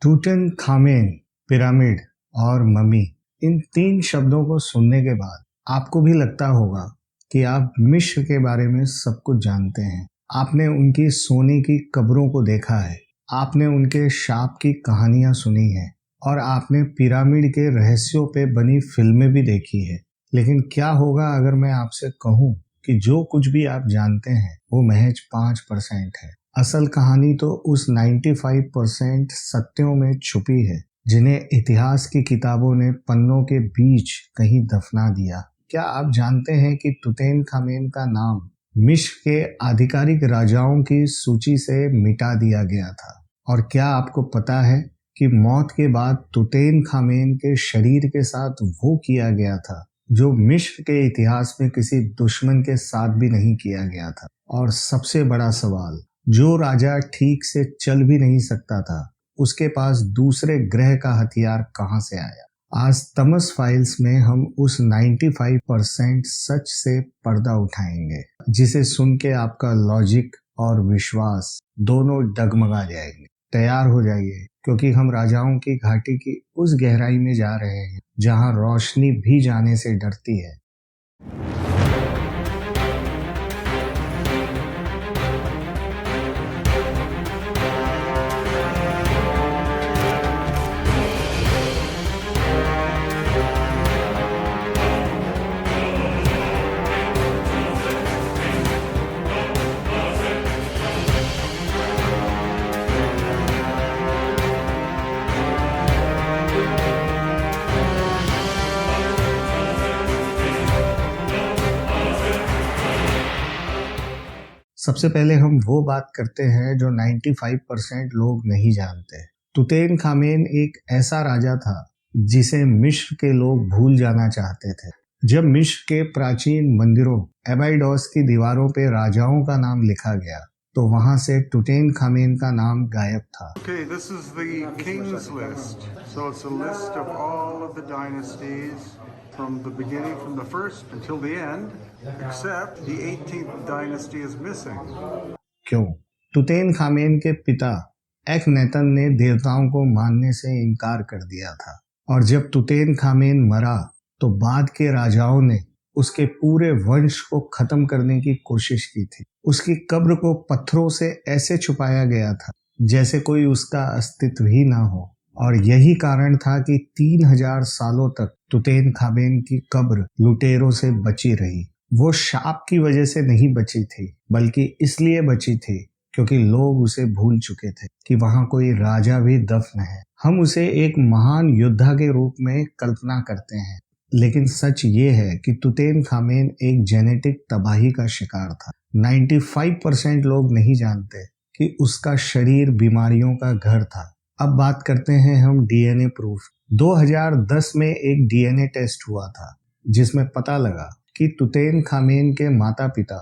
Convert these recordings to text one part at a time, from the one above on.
टूटनखामेन, pyramid और mummy, इन तीन शब्दों को सुनने के बाद आपको भी लगता होगा कि आप मिस्र के बारे में सब कुछ जानते हैं। आपने उनकी सोने की कब्रों को देखा है, आपने उनके शाप की कहानियां सुनी है और आपने पिरामिड के रहस्यों पे बनी फिल्में भी देखी है। लेकिन क्या होगा अगर मैं आपसे कहूँ कि जो कुछ भी आप जानते हैं वो महज 5% है। असल कहानी तो उस 95% सत्यों में छुपी है जिन्हें इतिहास की किताबों ने पन्नों के बीच कहीं दफना दिया। क्या आप जानते हैं कि तुतनखामेन का नाम मिस्र के आधिकारिक राजाओं की सूची से मिटा दिया गया था? और क्या आपको पता है कि मौत के बाद तुतनखामेन के शरीर के साथ वो किया गया था जो मिस्र के इतिहास में किसी दुश्मन के साथ भी नहीं किया गया था? और सबसे बड़ा सवाल, जो राजा ठीक से चल भी नहीं सकता था, उसके पास दूसरे ग्रह का हथियार कहां से आया? आज तमस फाइल्स में हम उस 95% सच से पर्दा उठाएंगे जिसे सुन के आपका लॉजिक और विश्वास दोनों डगमगा जाएंगे। तैयार हो जाइए, क्योंकि हम राजाओं की घाटी की उस गहराई में जा रहे हैं जहां रोशनी भी जाने से डरती है। सबसे पहले हम वो बात करते हैं जो 95% लोग नहीं जानते। तुतनखामेन एक ऐसा राजा था जिसे मिस्र के लोग भूल जाना चाहते थे। जब मिस्र के प्राचीन मंदिरों एबाइडोस की दीवारों पे राजाओं का नाम लिखा गया तो वहां से तुतनखामेन का नाम गायब था। Okay, this is the king's list. So it's a list of all of the dynasties from the beginning, from the first until the end, except the 18th dynasty is missing. क्यों? तुतनखामेन के पिता एखनेतन ने देवताओं को मानने से इनकार कर दिया था, और जब तुतनखामेन मरा तो बाद के राजाओं ने उसके पूरे वंश को खत्म करने की कोशिश की थी। उसकी कब्र को पत्थरों से ऐसे छुपाया गया था जैसे कोई उसका अस्तित्व ही ना हो, और यही कारण था कि 3000 सालों तक तुतनखामेन की कब्र लुटेरों से बची रही। वो शाप की वजह से नहीं बची थी, बल्कि इसलिए बची थी क्योंकि लोग उसे भूल चुके थे कि वहां कोई राजा भी दफन है। हम उसे एक महान योद्धा के रूप में कल्पना करते हैं, लेकिन सच ये है कि तुतनखामेन एक जेनेटिक तबाही का शिकार था। 95% लोग नहीं जानते कि उसका शरीर बीमारियों का घर था। अब बात करते हैं हम डीएनए प्रूफ। 2010 में एक डीएनए टेस्ट हुआ था जिसमें पता लगा कि तुतनखामेन के माता पिता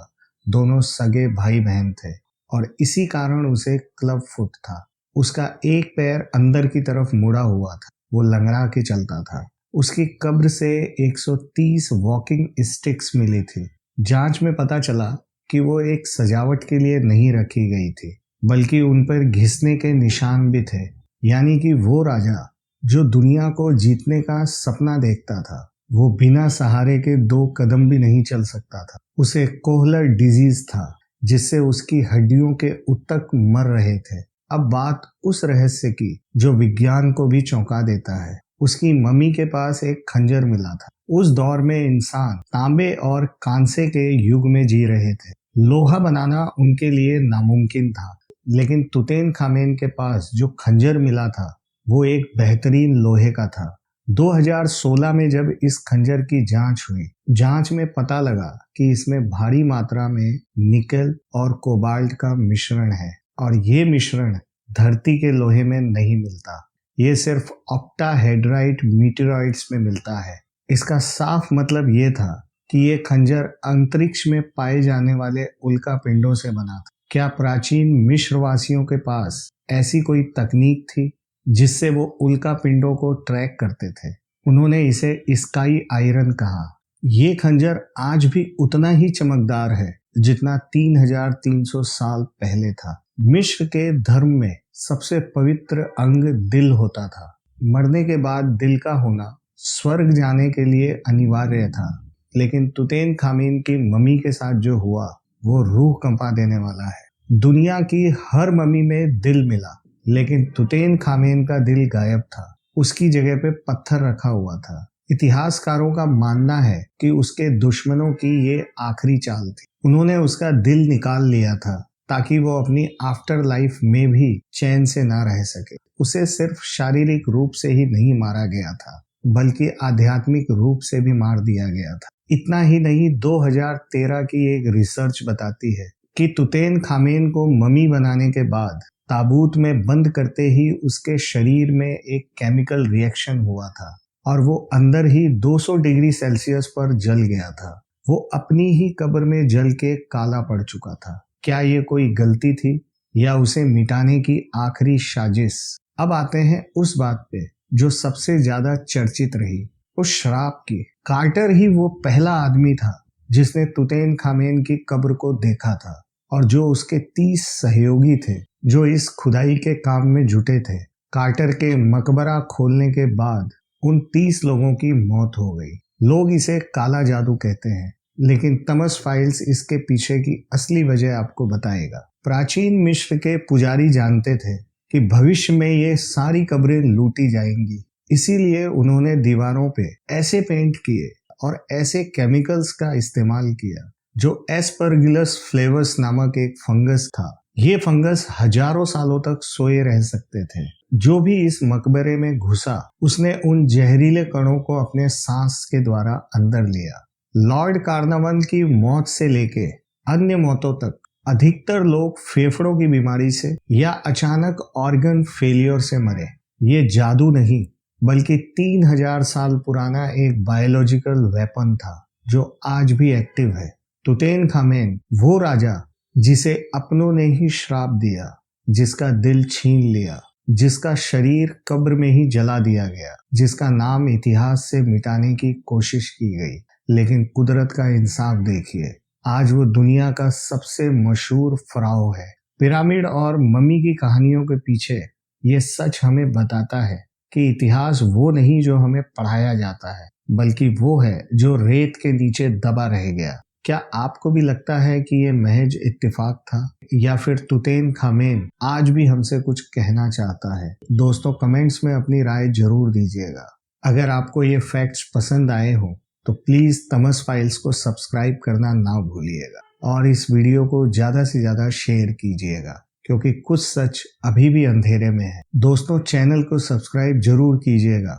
दोनों सगे भाई बहन थे, और इसी कारण उसे क्लब फुट था। उसका एक पैर अंदर की तरफ मुड़ा हुआ था, वो लंगड़ा के चलता था। उसकी कब्र से 130 वॉकिंग स्टिक्स मिली थी। जांच में पता चला कि वो एक सजावट के लिए नहीं रखी गई थी, बल्कि उन पर घिसने के निशान भी थे। यानी कि वो राजा जो दुनिया को जीतने का सपना देखता था, वो बिना सहारे के 2 कदम भी नहीं चल सकता था। उसे कोहलर डिजीज था जिससे उसकी हड्डियों के ऊतक मर रहे थे। अब बात उस रहस्य की जो विज्ञान को भी चौंका देता है। उसकी मम्मी के पास एक खंजर मिला था। उस दौर में इंसान तांबे और कांसे के युग में जी रहे थे। लोहा बनाना उनके लिए नामुमकिन था, लेकिन तुतनखामेन के पास जो खंजर मिला था वो एक बेहतरीन लोहे का था। 2016 में जब इस खंजर की जांच हुई, जांच में पता लगा कि इसमें भारी मात्रा में निकल और कोबाल्ट का मिश्रण है, और ये मिश्रण धरती के लोहे में नहीं मिलता। ये सिर्फ ऑक्टाहेड्राइट मीटेरॉइड्स में मिलता है। इसका साफ मतलब ये था कि ये खंजर अंतरिक्ष में पाए जाने वाले उल्का पिंडों से बना था। क्या प्राचीन मिस्रवासियों के पास ऐसी कोई तकनीक थी जिससे वो उल्का पिंडों को ट्रैक करते थे? उन्होंने इसे स्काई आयरन कहा। ये खंजर आज भी उतना ही चमकदार है जितना 3300 साल पहले था। मिस्र के धर्म में सबसे पवित्र अंग दिल होता था। मरने के बाद दिल का होना स्वर्ग जाने के लिए अनिवार्य था, लेकिन तुतैनखामेन की मम्मी के साथ जो हुआ वो रूह कंपा देने वाला है। दुनिया की हर मम्मी में दिल मिला, लेकिन तुतैनखामेन का दिल गायब था। उसकी जगह पे पत्थर रखा हुआ था। इतिहासकारों का मानना है कि उसके दुश्मनों की ये आखिरी चाल थी। उन्होंने उसका दिल निकाल लिया था ताकि वो अपनी आफ्टर लाइफ में भी चैन से ना रह सके। उसे सिर्फ शारीरिक रूप से ही नहीं मारा गया था, बल्कि आध्यात्मिक रूप से भी मार दिया गया था। इतना ही नहीं, 2013 की एक रिसर्च बताती है कि तुतैनखामेन को मम्मी बनाने के बाद ताबूत में बंद करते ही उसके शरीर में एक केमिकल रिएक्शन हुआ था और वो अंदर ही 200 डिग्री सेल्सियस पर जल गया था। वो अपनी ही कब्र में जल के काला पड़ चुका था। क्या ये कोई गलती थी या उसे मिटाने की आखिरी साजिश? अब आते हैं उस बात पे जो सबसे ज्यादा चर्चित रही, उस श्राप की। कार्टर ही वो पहला आदमी था जिसने तुतैनखामेन की कब्र को देखा था और जो उसके 30 सहयोगी थे जो इस खुदाई के काम में जुटे थे। कार्टर के मकबरा खोलने के बाद उन 30 लोगों की मौत हो गई। लोग इसे काला जादू कहते हैं, लेकिन तमस फाइल्स इसके पीछे की असली वजह आपको बताएगा। प्राचीन मिस्र के पुजारी जानते थे कि भविष्य में ये सारी कब्रें लूटी जाएंगी, इसीलिए उन्होंने दीवारों पे ऐसे पेंट किए और ऐसे केमिकल्स का इस्तेमाल किया जो एस्परगिलस फ्लेवर्स नामक एक फंगस था। ये फंगस हजारों सालों तक सोए रह सकते थे। जो भी इस मकबरे में घुसा उसने उन जहरीले कणों को अपने सांस के द्वारा अंदर लिया। लॉर्ड कार्नावान की मौत से लेके अन्य मौतों तक अधिकतर लोग फेफड़ों की बीमारी से या अचानक ऑर्गन फेलियर से मरे। ये जादू नहीं, बल्कि 3000 साल पुराना एक बायोलॉजिकल वेपन था जो आज भी एक्टिव है। तुतैनखामेन वो राजा जिसे अपनों ने ही श्राप दिया, जिसका दिल छीन लिया, जिसका शरीर कब्र में ही जला दिया गया, जिसका नाम इतिहास से मिटाने की कोशिश की गई। लेकिन कुदरत का इंसाफ देखिए, आज वो दुनिया का सबसे मशहूर फराओ है। पिरामिड और मम्मी की कहानियों के पीछे ये सच हमें बताता है कि इतिहास वो नहीं जो हमें पढ़ाया जाता है, बल्कि वो है जो रेत के नीचे दबा रह गया। क्या आपको भी लगता है कि ये महज इत्तेफाक था, या फिर तुतैनखामेन आज भी हमसे कुछ कहना चाहता है? दोस्तों, कमेंट्स में अपनी राय जरूर दीजिएगा। अगर आपको ये फैक्ट्स पसंद आए हो तो प्लीज तमस फाइल्स को सब्सक्राइब करना ना भूलिएगा और इस वीडियो को ज्यादा से ज्यादा शेयर कीजिएगा, क्योंकि कुछ सच अभी भी अंधेरे में है। दोस्तों, चैनल को सब्सक्राइब जरूर कीजिएगा।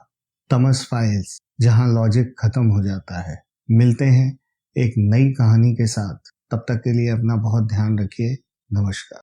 तमस फाइल्स, जहां लॉजिक खत्म हो जाता है। मिलते हैं एक नई कहानी के साथ। तब तक के लिए अपना बहुत ध्यान रखिए। नमस्कार।